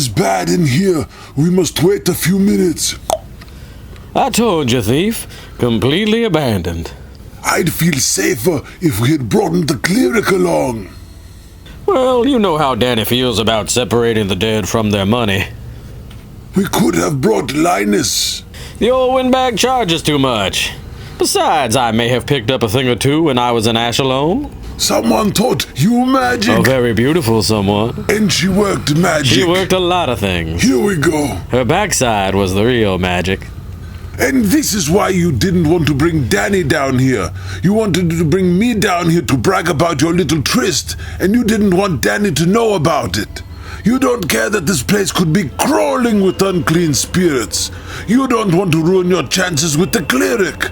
is bad in here. We must wait a few minutes. I told you, thief. Completely abandoned. I'd feel safer if we had brought the cleric along. Well, you know how Danny feels about separating the dead from their money. We could have brought Linus. The old windbag charges too much. Besides, I may have picked up a thing or two when I was in Ashalom. Someone taught you magic. A very beautiful someone. And she worked magic. She worked a lot of things. Here we go. Her backside was the real magic. And this is why you didn't want to bring Danny down here. You wanted to bring me down here to brag about your little tryst, and you didn't want Danny to know about it. You don't care that this place could be crawling with unclean spirits. You don't want to ruin your chances with the cleric.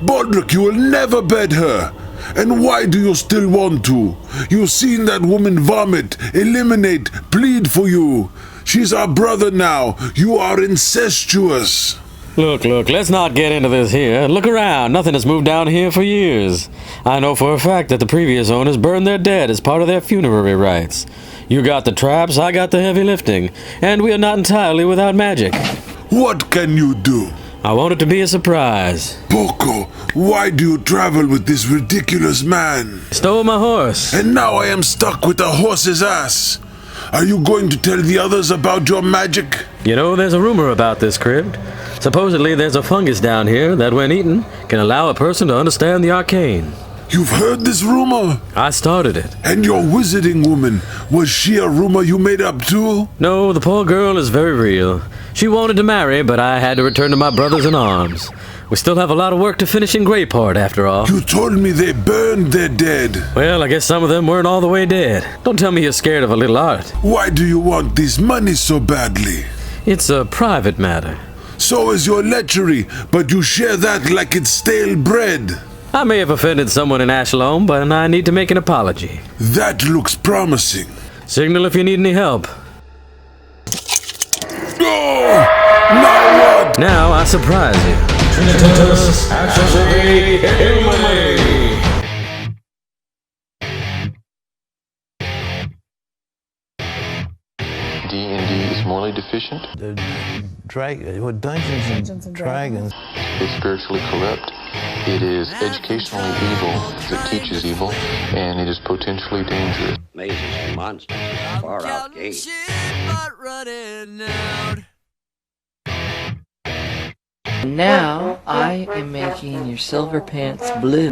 Baldric, you will never bed her. And why do you still want to? You've seen that woman vomit, eliminate, plead for you. She's our brother now. You are incestuous. Look, let's not get into this here. Look around. Nothing has moved down here for years. I know for a fact that the previous owners burned their dead as part of their funerary rites. You got the traps, I got the heavy lifting. And we are not entirely without magic. What can you do? I want it to be a surprise. Poco, why do you travel with this ridiculous man? Stole my horse. And now I am stuck with a horse's ass. Are you going to tell the others about your magic? You know, there's a rumor about this crypt. Supposedly there's a fungus down here that, when eaten, can allow a person to understand the arcane. You've heard this rumor? I started it. And your wizarding woman, was she a rumor you made up too? No, the poor girl is very real. She wanted to marry, but I had to return to my brothers in arms. We still have a lot of work to finish in Greyport, after all. You told me they burned their dead. Well, I guess some of them weren't all the way dead. Don't tell me you're scared of a little art. Why do you want this money so badly? It's a private matter. So is your lechery, but you share that like it's stale bread. I may have offended someone in Ashalom, but I need to make an apology. That looks promising. Signal if you need any help. Oh! Now what? Now I surprise you. Trinitas Ashley Illuminate! D&D is morally deficient. Dungeons and Dragons. It's spiritually corrupt. It is educationally evil because it teaches evil, and it is potentially dangerous. Mazes and monsters far out gate. Now I am making your silver pants blue.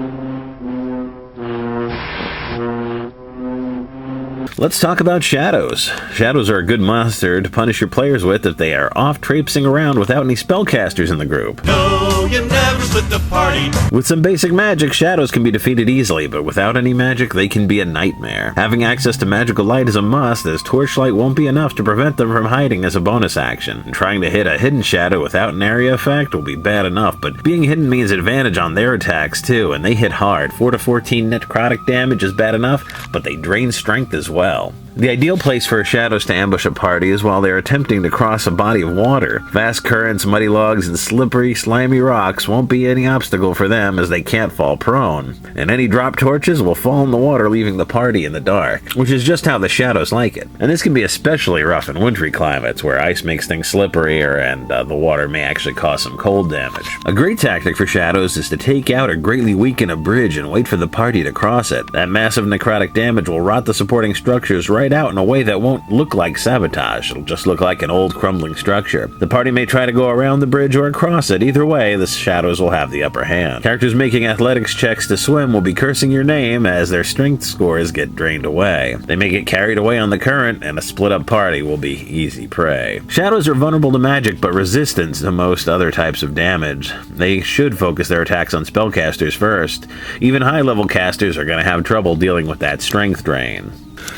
Let's talk about shadows. Shadows are a good monster to punish your players with if they are off traipsing around without any spellcasters in the group. No, you never split the party. With some basic magic, shadows can be defeated easily, but without any magic, they can be a nightmare. Having access to magical light is a must, as torchlight won't be enough to prevent them from hiding as a bonus action. And trying to hit a hidden shadow without an area effect will be bad enough, but being hidden means advantage on their attacks too, and they hit hard. 4 to 14 necrotic damage is bad enough, but they drain strength as well. The ideal place for shadows to ambush a party is while they are attempting to cross a body of water. Vast currents, muddy logs, and slippery, slimy rocks won't be any obstacle for them as they can't fall prone. And any drop torches will fall in the water, leaving the party in the dark, which is just how the shadows like it. And this can be especially rough in wintry climates where ice makes things slipperier and the water may actually cause some cold damage. A great tactic for shadows is to take out or greatly weaken a bridge and wait for the party to cross it. That massive necrotic damage will rot the supporting structures right out in a way that won't look like sabotage. It'll just look like an old crumbling structure. The party may try to go around the bridge or across it. Either way, the shadows will have the upper hand. Characters making athletics checks to swim will be cursing your name as their strength scores get drained away. They may get carried away on the current, and a split-up party will be easy prey. Shadows are vulnerable to magic, but resistant to most other types of damage. They should focus their attacks on spellcasters first. Even high-level casters are going to have trouble dealing with that strength drain.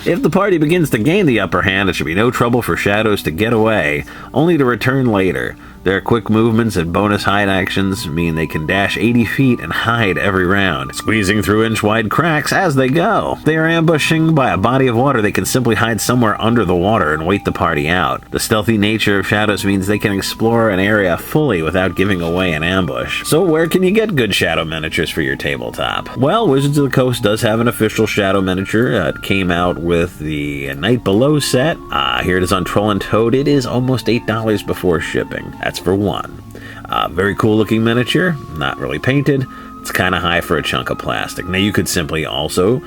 If the party begins to gain the upper hand, it should be no trouble for shadows to get away, only to return later. Their quick movements and bonus hide actions mean they can dash 80 feet and hide every round, squeezing through inch-wide cracks as they go. If they are ambushing by a body of water, they can simply hide somewhere under the water and wait the party out. The stealthy nature of shadows means they can explore an area fully without giving away an ambush. So where can you get good shadow miniatures for your tabletop? Well, Wizards of the Coast does have an official shadow miniature. It came out out with the Night Below set. Here it is on Troll and Toad. It is almost $8 before shipping. That's for one. Very cool looking miniature, not really painted. It's kind of high for a chunk of plastic. Now you could simply also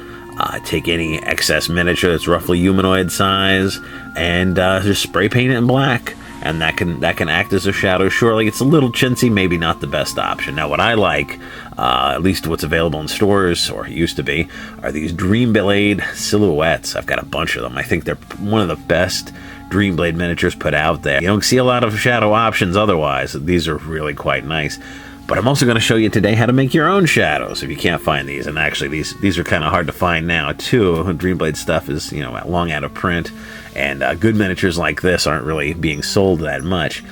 take any excess miniature that's roughly humanoid size and just spray paint it in black. And that can act as a shadow. Surely it's a little chintzy, maybe not the best option. Now what I like, at least what's available in stores, or used to be, are these Dreamblade silhouettes. I've got a bunch of them. I think they're one of the best Dreamblade miniatures put out there. You don't see a lot of shadow options otherwise. These are really quite nice. But I'm also going to show you today how to make your own shadows if you can't find these. And actually, these are kind of hard to find now, too. Dreamblade stuff is, long out of print. And good miniatures like this aren't really being sold that much.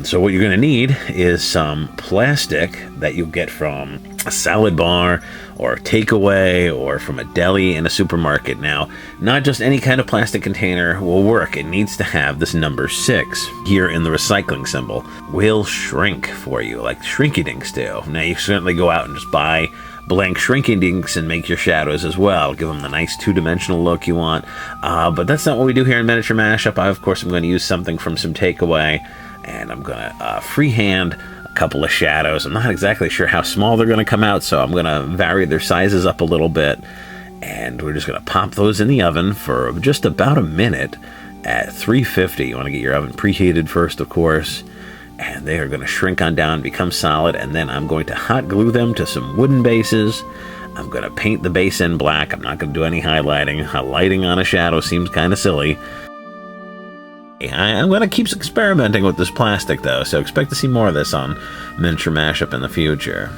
So what you're going to need is some plastic that you'll get from a salad bar or takeaway or from a deli in a supermarket. Now, not just any kind of plastic container will work. It needs to have this number 6 here in the recycling symbol. Will shrink for you, like Shrinky Dinks do. Now, you certainly go out and just buy blank Shrinky Dinks and make your shadows as well. Give them the nice two-dimensional look you want. But that's not what we do here in Miniature Mashup. I, of course, am going to use something from some takeaway, and I'm going to freehand a couple of shadows. I'm not exactly sure how small they're going to come out, so I'm going to vary their sizes up a little bit. And we're just going to pop those in the oven for just about a minute at 350. You want to get your oven preheated first, of course. And they are going to shrink on down, become solid, and then I'm going to hot glue them to some wooden bases. I'm going to paint the base in black. I'm not going to do any highlighting. Highlighting on a shadow seems kind of silly. I'm going to keep experimenting with this plastic, though, so expect to see more of this on Miniature Mashup in the future.